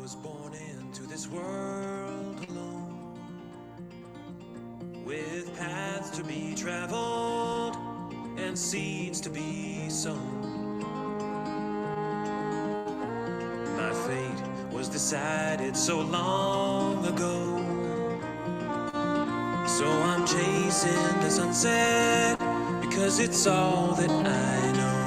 was born into this world alone, with paths to be traveled and seeds to be sown. My fate was decided so long ago, so I'm chasing the sunset because it's all that I know.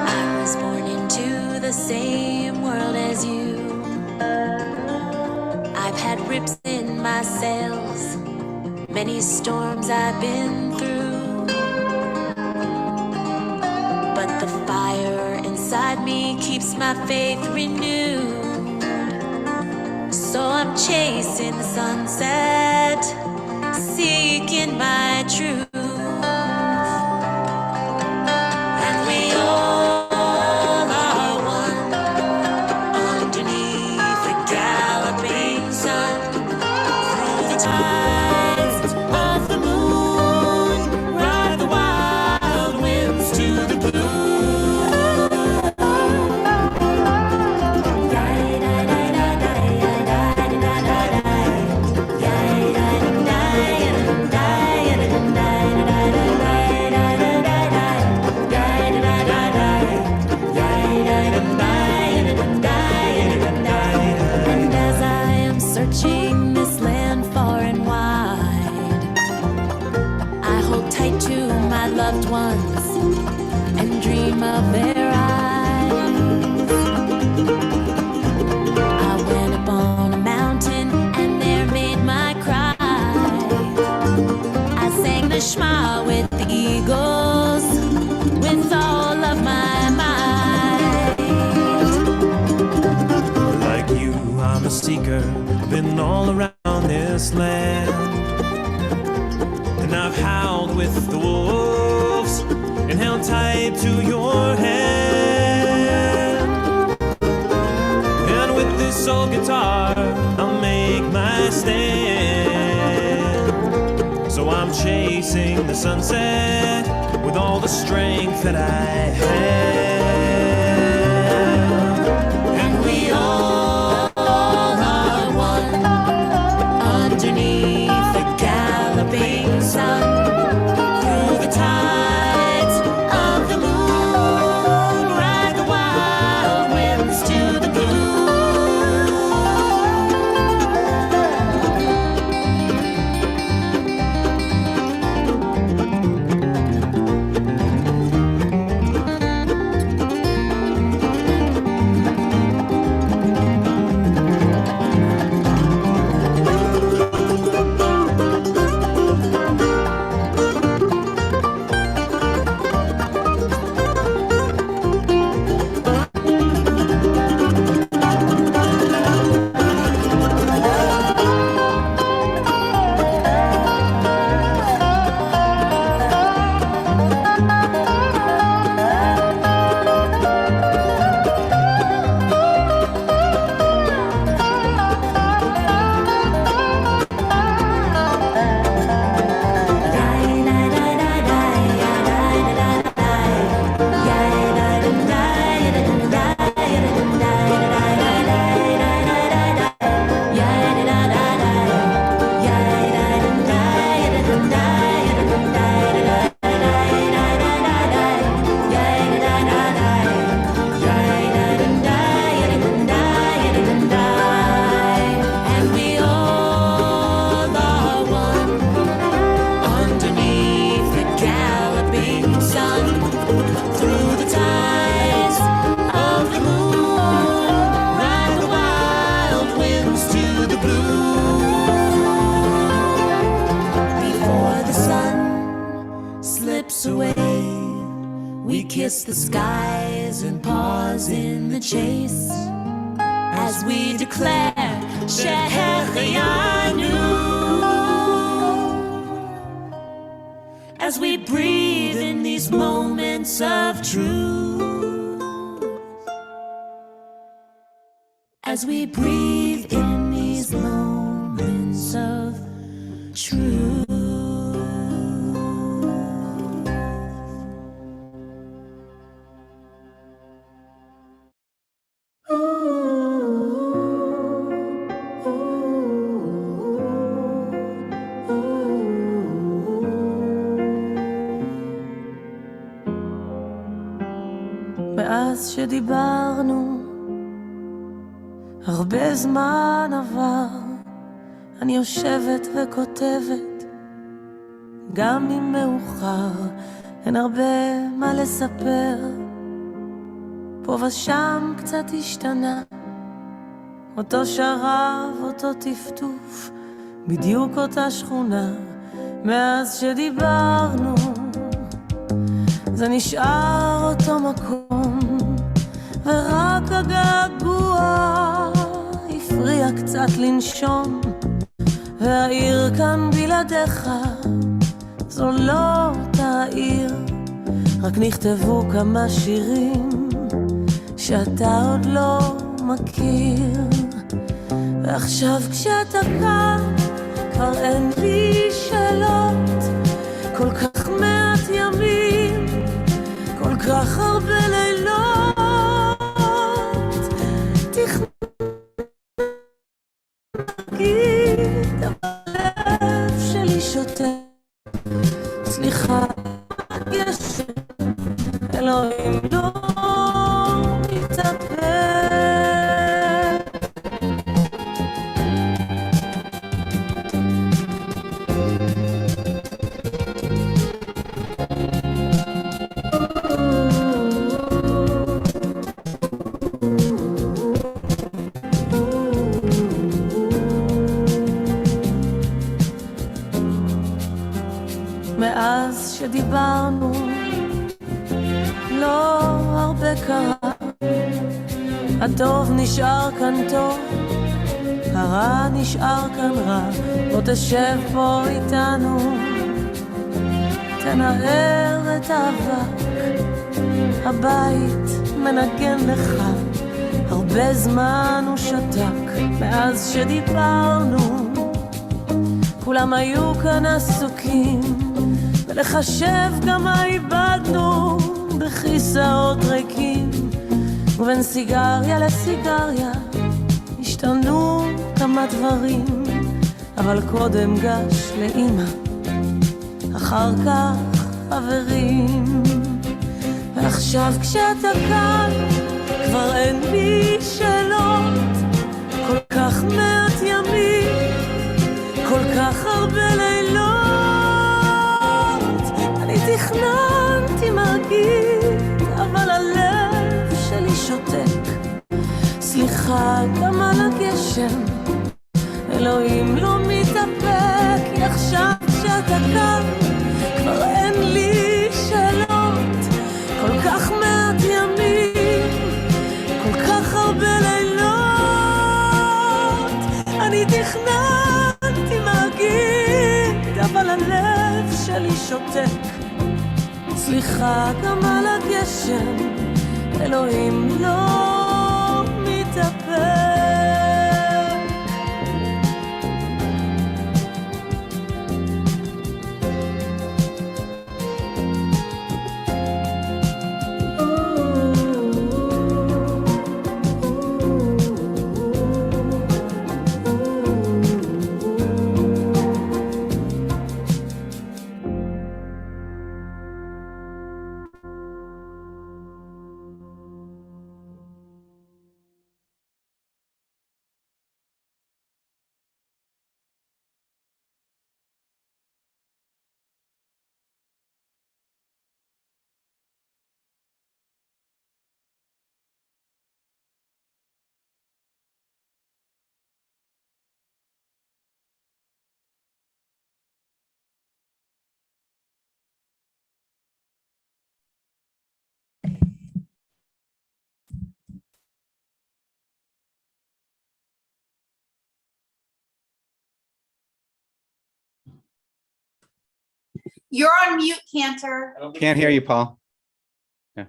I was born into the same world as you. I've had rips in my sails, many storms I've been through, but the fire inside me keeps my faith renewed. So I'm chasing the sunset, seeking my truth. And we all are one underneath the galloping sun, through the tides of the moon, ride the wild winds to the blue. And as I am searching this land far and wide, I hold tight to my loved ones and dream of their eyes. I went up on a mountain and there made my cry. I sang the Shema with the eagles, with all of my might. Like you, I'm a seeker, been all around this land, and I've howled with the wolves and held tight to your hand. And with this old guitar, I'll make my stand. So I'm chasing the sunset with all the strength that I have. And we all are one underneath the galloping sun, through the tides of the moon, ride the wild winds to the blue. Away, we kiss the skies and pause in the chase as we declare Shehechianu, as we breathe in these moments of truth, as we breathe in these moments of truth. מאז שדיברנו הרבה זמן עבר, אני יושבת וכותבת גם אם מאוחר, אין הרבה מה לספר, פה ושם קצת השתנה, אותו שרב, אותו טפטוף, בדיוק אותה שכונה. מאז שדיברנו זה נשאר אותו מקום, ורק הגעגוע הפריע קצת לנשום, והעיר כאן בלעדיך זו לא אותה עיר, רק נכתבו כמה שירים שאתה עוד לא מכיר. ועכשיו כשאתה כאן כבר אין לי שאלות, כל כך מעט ימים, כל כך הרבה לילות, תגיד, הלב שלי שותה, סליחה, יש אלוהים לא מתאפק. מאז שדיברנו לא הרבה קרה, הטוב נשאר כאן טוב, הרע נשאר כאן רע. בוא תשב פה איתנו, תנער את האבק, הבית מנגן לך, הרבה זמן הוא שתק. מאז שדיברנו כולם היו כאן עסוקים ולחשב כמה איבדנו בכיסאות ריקים, ובין סיגריה לסיגריה השתנו כמה דברים, אבל קודם גש לאמא, אחר כך חברים. ועכשיו כשאתה כאן כבר אין לי שאלות, כל כך מעט ימים, כל כך הרבה לילות, אני תכננתי מרגיד, אבל הלב שלי שותק. סליחה גם על הגשם, אלוהים לא מתאפק. כי עכשיו כשאתה כאן כבר אין לי שאלות, כל כך מעט ימים, כל כך הרבה לילות, אני תכננתי מרגיד, אבל הלב שלי שותק. סליחה גם על הגשם, אלוהים לא מתאפק. You're on mute, Cantor. Can't hear you, Paul. Yeah.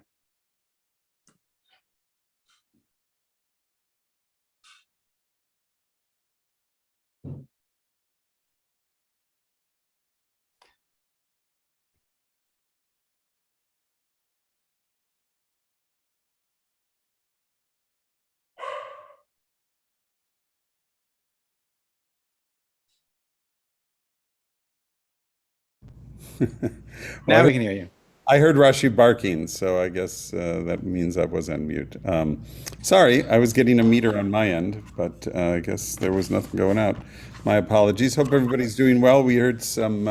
Now we can hear you. I heard Rashi barking, so I guess that means I was on mute. Sorry, I was getting a meter on my end, but I guess there was nothing going out. My apologies. Hope everybody's doing well. We heard some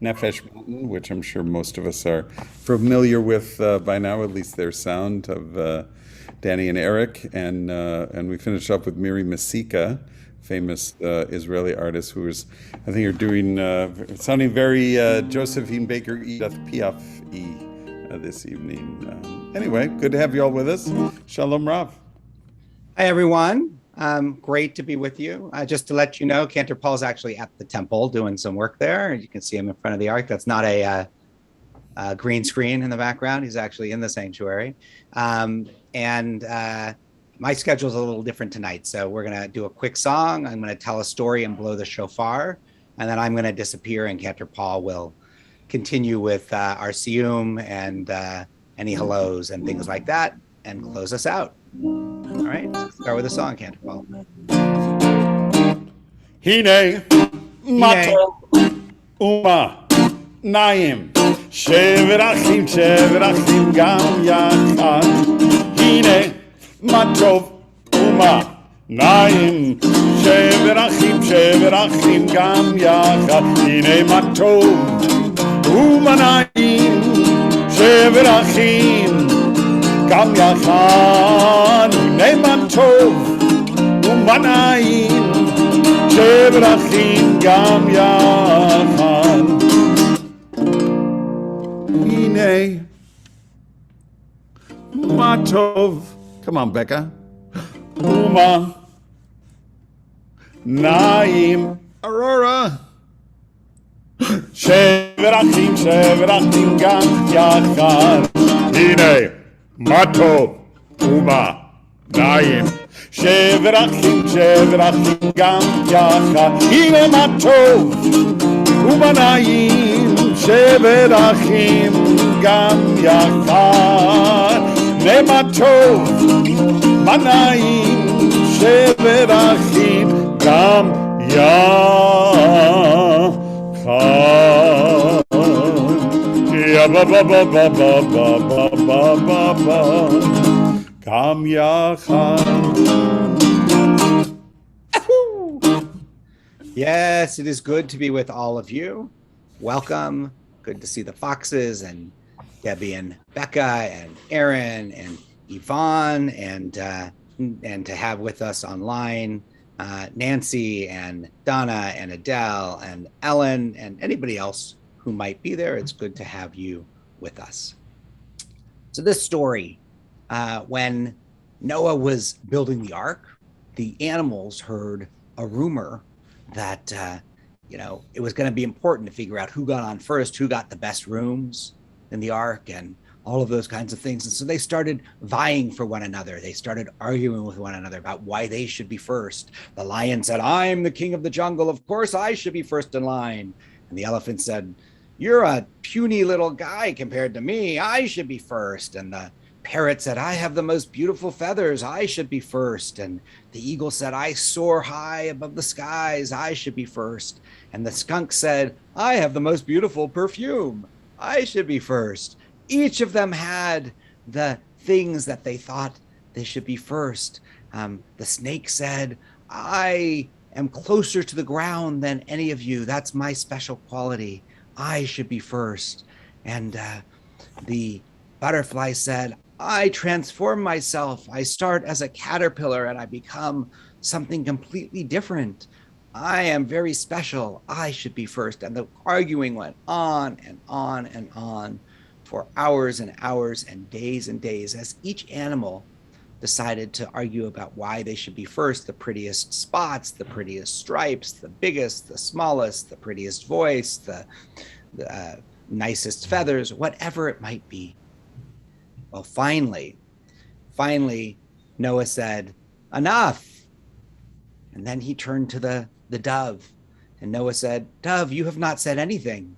Nefesh Mountain, which I'm sure most of us are familiar with by now, at least their sound of Danny and Eric, and we finished up with Miri Masika, famous Israeli artist who is, I think, are doing sounding very Josephine Baker Edith Piaf this evening. Anyway, good to have you all with us. Shalom Rav. Hi, everyone. Great to be with you. Just to let you know, Cantor Paul's actually at the temple doing some work there. You can see him in front of the ark. That's not a green screen in the background. He's actually in the sanctuary. My schedule's a little different tonight. So we're going to do a quick song. I'm going to tell a story and blow the shofar. And then I'm going to disappear and Cantor Paul will continue with our Siyyum and any hellos and things like that and close us out. All right, let's start with a song, Cantor Paul. Hine Mato Uma Naim Shever Achim Gam Yachad Hine Matov Uma Naim Shever Achim Gam Yachad Hine Matov Uma Naim Shever Achim Gam Yachad Hine Matov Uma Naim Shever Achim Gam Yachad Hine Matov. Come on, Becca. Uma Naim Aurora Shever Achim Gam Yachad Hine Matov Uma Naim Shever Achim Gam Yachad Hine Matov Uma Naim Shever Achim Gam Yachad Hine Matov Manayim Shever Achim Gam Yachad Ya ba ba ba ba ba ba ba ba ba Gam Yachad. Yes, it is good to be with all of you. Welcome. Good to see the Foxes and Debbie and Becca and Aaron and Yvonne and to have with us online Nancy and Donna and Adele and Ellen and anybody else who might be there. It's good to have you with us. So this story, when Noah was building the ark, the animals heard a rumor that it was going to be important to figure out who got on first, who got the best rooms in the ark and all of those kinds of things. And so they started vying for one another. They started arguing with one another about why they should be first. The lion said, "I'm the king of the jungle. Of course I should be first in line." And the elephant said, "You're a puny little guy compared to me. I should be first." And the parrot said, "I have the most beautiful feathers. I should be first." And the eagle said, "I soar high above the skies. I should be first." And the skunk said, "I have the most beautiful perfume. I should be first." Each of them had the things that they thought they should be first. The snake said, "I am closer to the ground than any of you. That's my special quality. I should be first." And the butterfly said, "I transform myself. I start as a caterpillar and I become something completely different. I am very special. I should be first." And the arguing went on and on and on for hours and hours and days as each animal decided to argue about why they should be first. The prettiest spots, the prettiest stripes, the biggest, the smallest, the prettiest voice, the nicest feathers, whatever it might be. Well, finally, Noah said, "Enough." And then he turned to the dove, and Noah said, "Dove, you have not said anything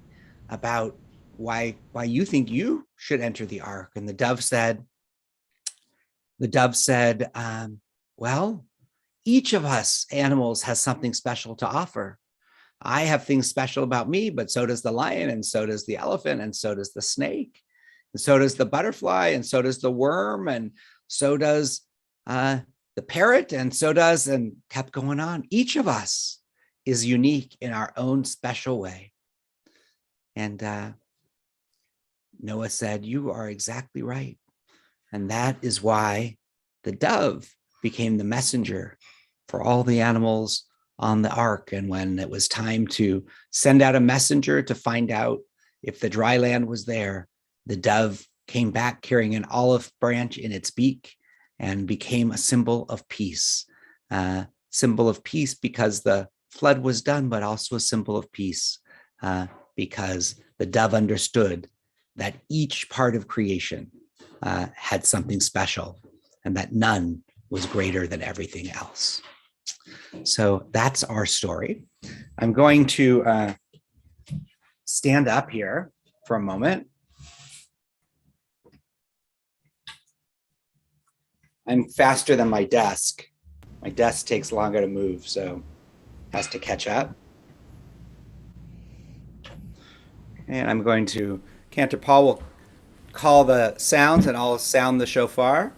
about why you think you should enter the ark." And the dove said, "Well, each of us animals has something special to offer. I have things special about me, but so does the lion, and so does the elephant, and so does the snake. And so does the butterfly, and so does the worm, and so does the parrot, and so does, and kept going on. Each of us is unique in our own special way. And Noah said, "You are exactly right." And that is why the dove became the messenger for all the animals on the ark. And when it was time to send out a messenger to find out if the dry land was there, the dove came back carrying an olive branch in its beak and became a symbol of peace. Symbol of peace because the flood was done, but also a symbol of peace because the dove understood that each part of creation had something special and that none was greater than everything else. So that's our story. I'm going to stand up here for a moment. I'm faster than my desk. My desk takes longer to move, so has to catch up. And I'm going to, Cantor Paul will call the sounds and I'll sound the shofar.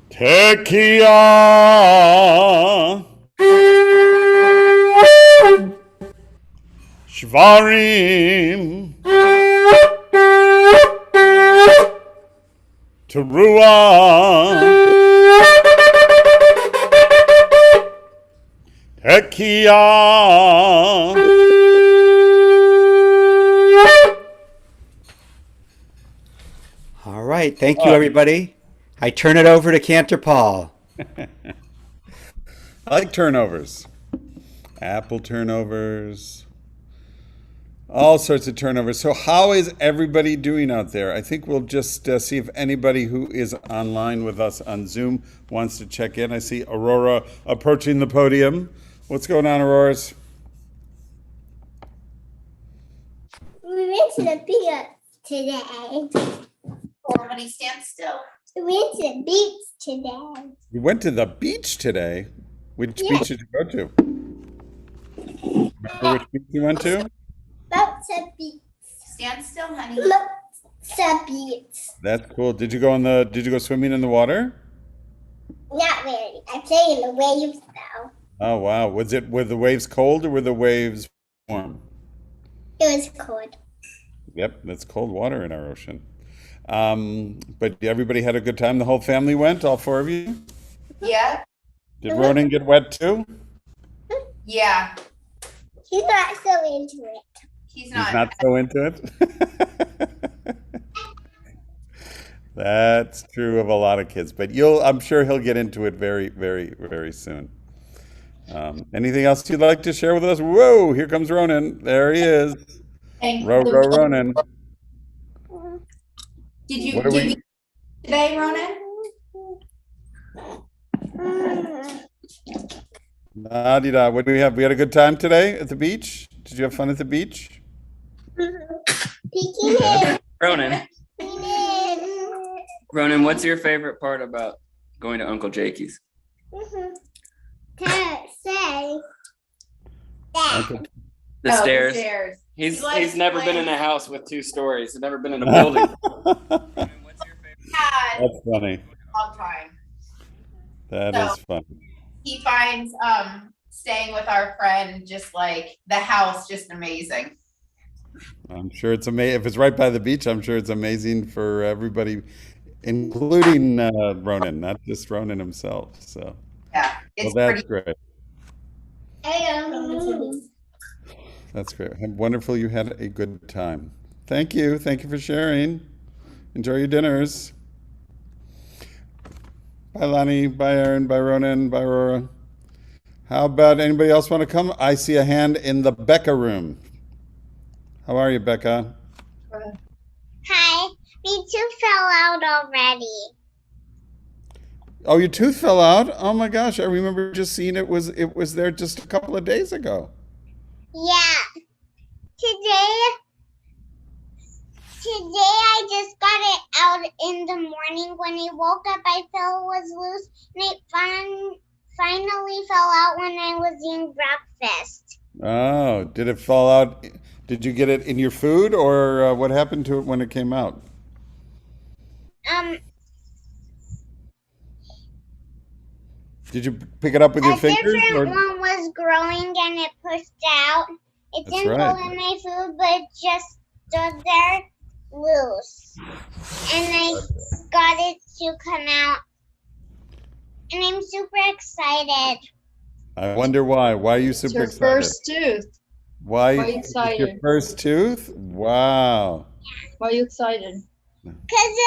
Tekiah, Shvarim, Teruah, Tekiah. All right, thank you, everybody. I turn it over to Cantor Paul. I like turnovers. Apple turnovers. All sorts of turnovers. So how is everybody doing out there? I think we'll just see if anybody who is online with us on Zoom wants to check in. I see Aurora approaching the podium. What's going on, Aurora's? We went to the beach today. Everybody stand still. We went to the beach today. You went to the beach today? Which beach did you go to? Remember which beach you went to? Lots of beach. Stand still, honey. Lots of beach. That's cool. Did you go swimming in the water? Not really. I play in the waves though. Oh wow. Were the waves cold or were the waves warm? It was cold. Yep, that's cold water in our ocean. But everybody had a good time. The whole family went, all four of you? Yeah. Did Ronan get wet too? Yeah. He's not so into it. He's He's not. not so into it? That's true of a lot of kids, but I'm sure he'll get into it very, very, very soon. Anything else you'd like to share with us? Whoa, here comes Ronan. There he is. Ronan. Did you What are we- today, Ronan? La-di-da. What do we have? We had a good time today at the beach? Did you have fun at the beach? Peeking in. Ronan, Peeking in. Ronan, what's your favorite part about going to Uncle Jakey's? Can't say. Uncle- The Oh, stairs. The stairs. He's He likes never been playing. in a house with 2 stories. He's never been in a building. Had That's funny. a long time. That So- is fun. He finds staying with our friend just like the house just amazing. I'm sure it's amazing. If it's right by the beach, I'm sure it's amazing for everybody, including Ronan, not just Ronan himself. So, Yeah, it's well, that's pretty. great. Hello. That's great. Wonderful. You had a good time. Thank you. Thank you for sharing. Enjoy your dinners. Bye, Lonnie. Bye, Aaron. Bye, Ronan. Bye, Aurora. How about anybody else want to come? I see a hand in the Becca room. How are you, Becca? Hi. Me too fell out already. Oh, your tooth fell out? Oh my gosh, I remember just seeing it was there just a couple of days ago. Yeah. Today I just got it out in the morning. When I woke up, I felt it was loose, and it finally fell out when I was eating breakfast. Oh, did it fall out Did you get it in your food, or what happened to it when it came out? Um, Did you pick it up with your a fingers? different Or? one was growing and it pushed out. It That's didn't right. go in my food, but it just stood there loose. And I got it to come out. And I'm super excited. I wonder why. Why are you super your excited? first tooth. Why? Why are you It's your excited? first tooth? Wow. Why are you excited? Because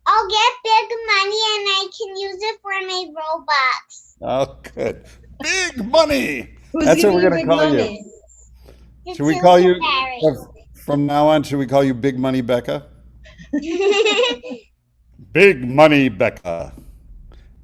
I'll get big money and I can use it for my Robux. Oh, good. Big money. Who's That's what giving we're you gonna big call money? you. The Should we call you Tooth from now on? Should we call you Big Money Becca? Big Money Becca.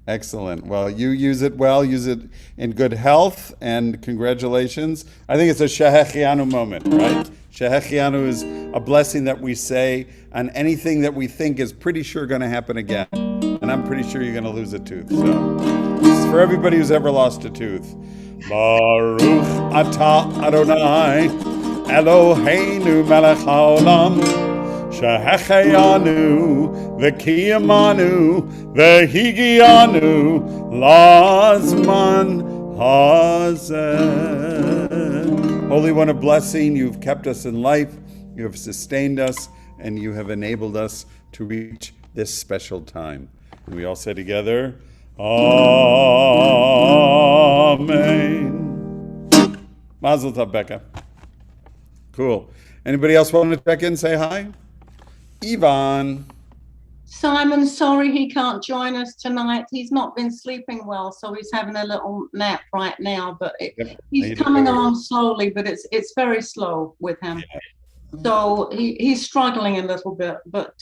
Excellent. Well, you use it well. Use it in good health, and congratulations. I think it's a Shehechianu moment, right? Shehechianu is a blessing that we say on anything that we think is pretty sure going to happen again. And I'm pretty sure you're going to lose a tooth. So, this is for everybody who's ever lost a tooth. Baruch atah Adonai Eloheinu melech haolam. Shehecheyanu, v'kiyamanu, v'higiyanu, lazman hazeh. Holy One of blessing, you've kept us in life, you have sustained us, and you have enabled us to reach this special time. And we all say together, Amen. Mazel tov, Becca. Cool. Anybody else want to check in, say hi? Yvonne. Simon, sorry he can't join us tonight. He's not been sleeping well, so he's having a little nap right now. But he's coming along slowly, but it's very slow with him. Yeah. So he's struggling a little bit, but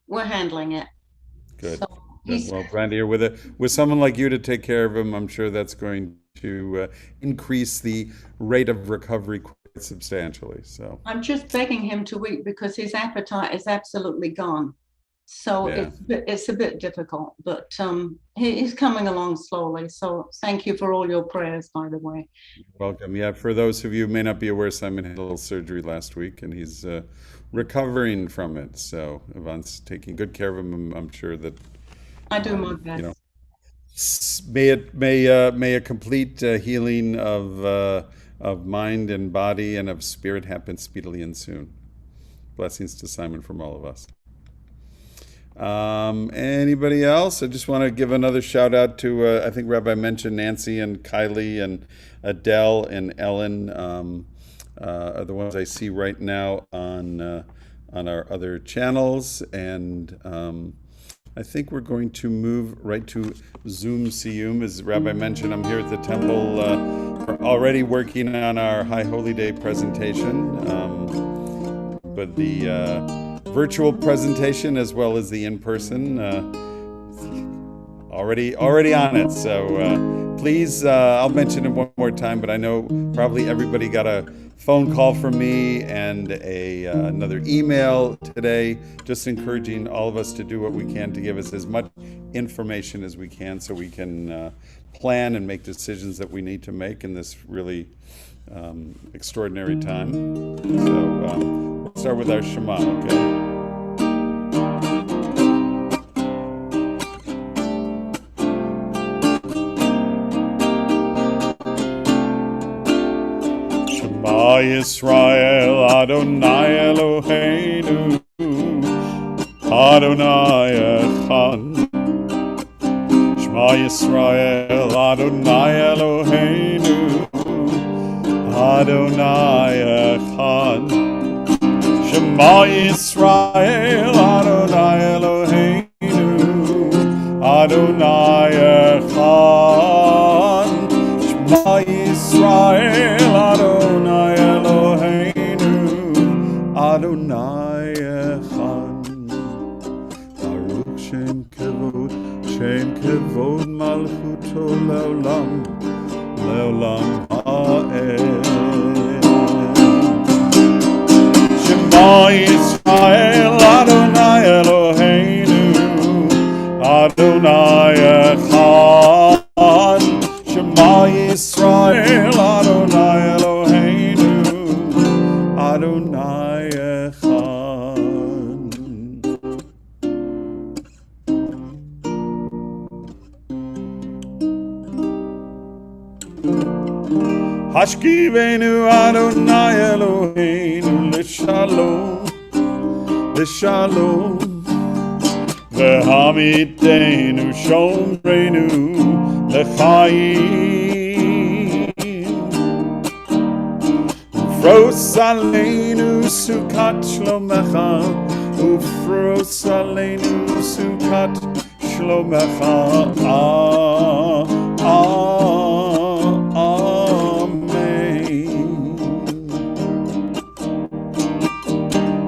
we're handling it. Good. So well, Brandy, with someone like you to take care of him, I'm sure that's going to increase the rate of recovery quite substantially. So I'm just begging him to eat because his appetite is absolutely gone. So yeah. It's a bit difficult, but he's coming along slowly. So thank you for all your prayers, by the way. You're welcome. Yeah, for those of you who may not be aware, Simon had a little surgery last week, and he's recovering from it. So Yvonne's taking good care of him. I'm sure that I do my best. You know, may a complete healing of mind and body and of spirit happen speedily and soon. Blessings to Simon from all of us. Anybody else? I just want to give another shout out to, I think Rabbi mentioned Nancy and Kylie and Adele and Ellen are the ones I see right now on our other channels. And I think we're going to move right to Zoom Siyyum. As Rabbi mentioned, I'm here at the temple. We're already working on our High Holy Day presentation. But the virtual presentation as well as the in-person already on it. So please, I'll mention it one more time, but I know probably everybody got a phone call from me and another email today, just encouraging all of us to do what we can to give us as much information as we can so we can plan and make decisions that we need to make in this really extraordinary time. So we'll start with our Shema, okay? Shema Yisrael Adonai Eloheinu Adonai Echad. Shema Yisrael Adonai Eloheinu Adonai Echad. Shema Yisrael Adonai Eloheinu Adonai Echad. Shema Yisrael Adonai Eloheinu Adonai Echad. Baruch Shem Kevod Malchuto Leolam Leolam Ha'ed. Shema Yisrael Adonai Eloheinu Adonai Echad. Shema Yisrael Adonai Eloheinu Adonai Hashkivenu Adonai Eloheinu L'Shalom, L'Shalom. V'hamidenu Shomrenu L'Chaim. Ufros Aleinu Sukat Shlomecha, Ufros Aleinu Sukat Shlomecha.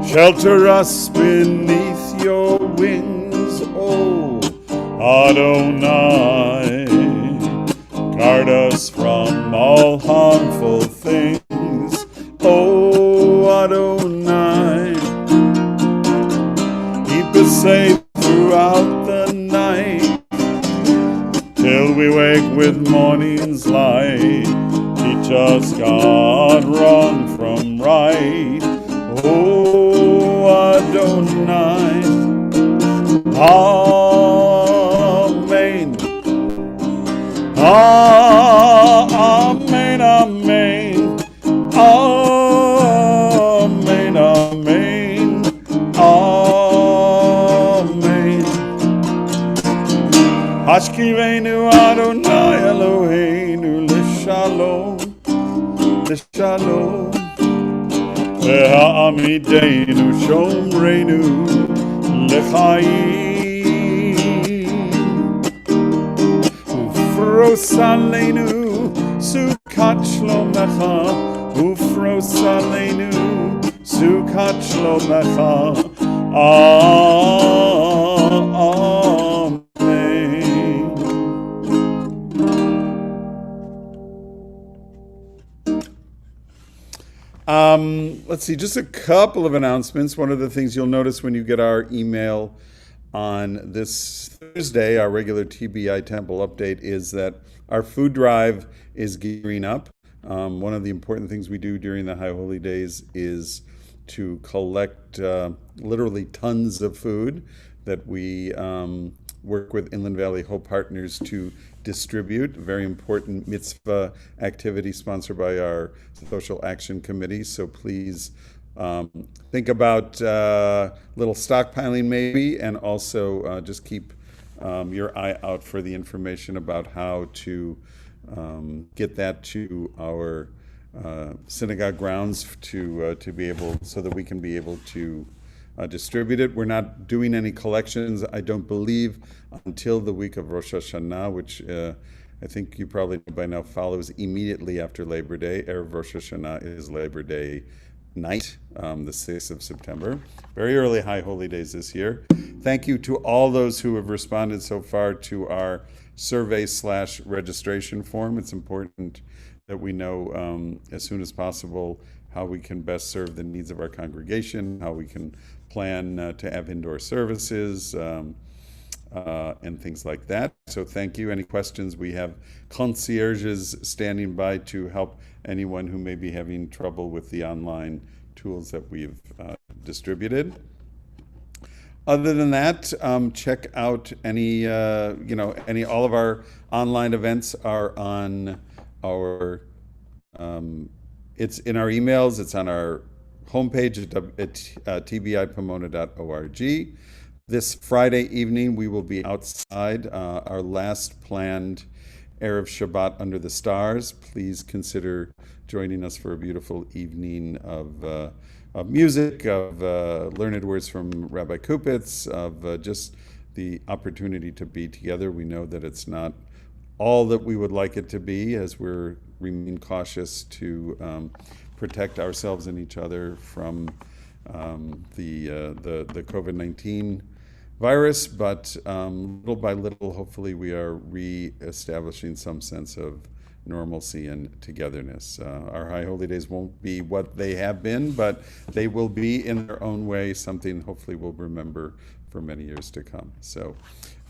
Shelter us beneath your wings, O Adonai. Guard us from all harmful things, O Adonai. Keep us safe throughout the night, till we wake with morning's light. Teach us, God, wrong from right, O Adonai. Amen. Amen, amen. Amen, amen. Amen. Hashkivenu Adonai Eloheinu L'Shalom, L'Shalom. Ve'ha'amidenu Shomrenu L'Chaim. Ufros Aleinu Sukat Shlomecha, Ufros Aleinu Sukat Shlomecha. Let's see, just a couple of announcements. One of the things you'll notice when you get our email on this Thursday, our regular TBI Temple update, is that our food drive is gearing up. One of the important things we do during the High Holy Days is to collect literally tons of food that we work with Inland Valley Hope Partners to distribute. A very important mitzvah activity sponsored by our Social Action Committee. So please think about little stockpiling maybe, and also just keep your eye out for the information about how to get that to our synagogue grounds to be able, so that we can be able to distribute it. We're not doing any collections, I don't believe, until the week of Rosh Hashanah, which I think you probably know by now follows immediately after Labor Day. Erev Rosh Hashanah is Labor Day night, the 6th of September. Very early High Holy Days this year. Thank you to all those who have responded so far to our survey/registration form. It's important that we know as soon as possible how we can best serve the needs of our congregation, how we can plan to have indoor services, and things like that. So thank you. Any questions? We have concierges standing by to help anyone who may be having trouble with the online tools that we've distributed. Other than that, check out any all of our online events are on our, it's in our emails, it's on our homepage at tbipomona.org. This Friday evening, we will be outside, our last planned Erev Shabbat under the stars. Please consider joining us for a beautiful evening of music, of learned words from Rabbi Kupitz, of just the opportunity to be together. We know that it's not all that we would like it to be, as we're remaining cautious to protect ourselves and each other from the COVID-19 virus, but little by little, hopefully we are re-establishing some sense of normalcy and togetherness. Our High Holy Days won't be what they have been, but they will be in their own way something hopefully we'll remember for many years to come. So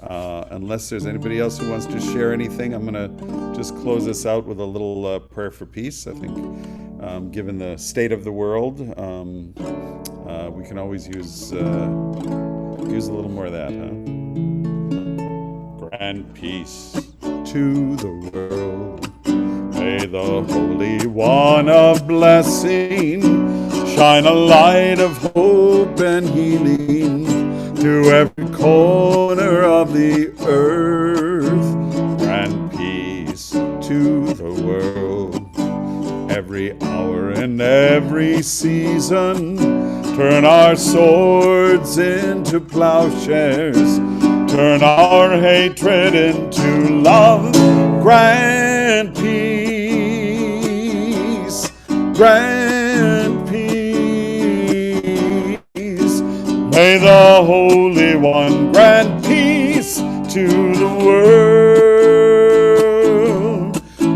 unless there's anybody else who wants to share anything, I'm going to just close this out with a little prayer for peace. I think given the state of the world, we can always use a little more of that, huh? Grant peace to the world. May the Holy One of blessing shine a light of hope and healing to every corner of the earth. Grant peace to the world. Every hour and every season, turn our swords into plowshares. Turn our hatred into love. Grant peace. Grant peace. May the Holy One grant peace to the world.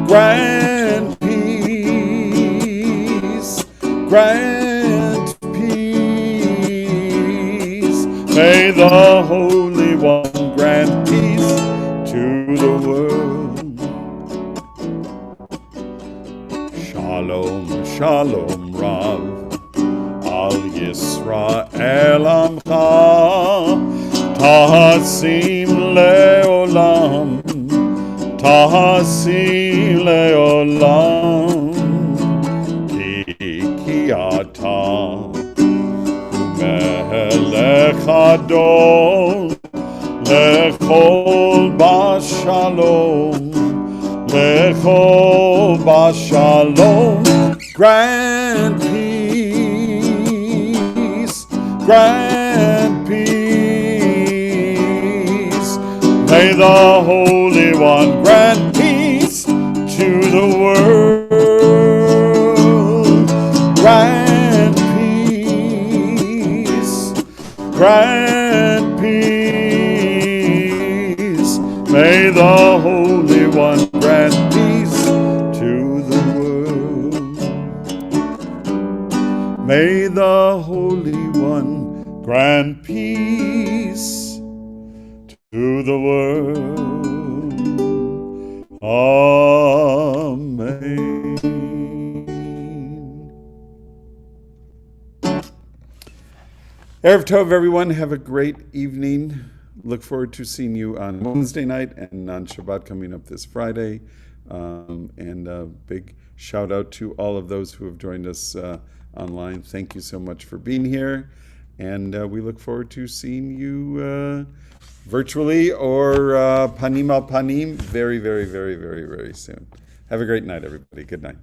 Grant peace. Grant peace. May the Holy One grant peace to the world. Shalom, shalom, Rav. Al Yisrael Amcha. Tahasim leolam. Tahasim leolam. Ki ata. Melech Adon, lechol bashalom, lechol bashalom. Grant peace, grant peace. May the Holy One grant peace to the world. Grant grant peace. May the Holy One grant peace to the world. May the Holy One grant peace to the world. Amen. Erev Tov, everyone. Have a great evening. Look forward to seeing you on Wednesday night and on Shabbat coming up this Friday. And a big shout out to all of those who have joined us online. Thank you so much for being here. And we look forward to seeing you virtually or panim al panim very, very, very, very, very soon. Have a great night, everybody. Good night.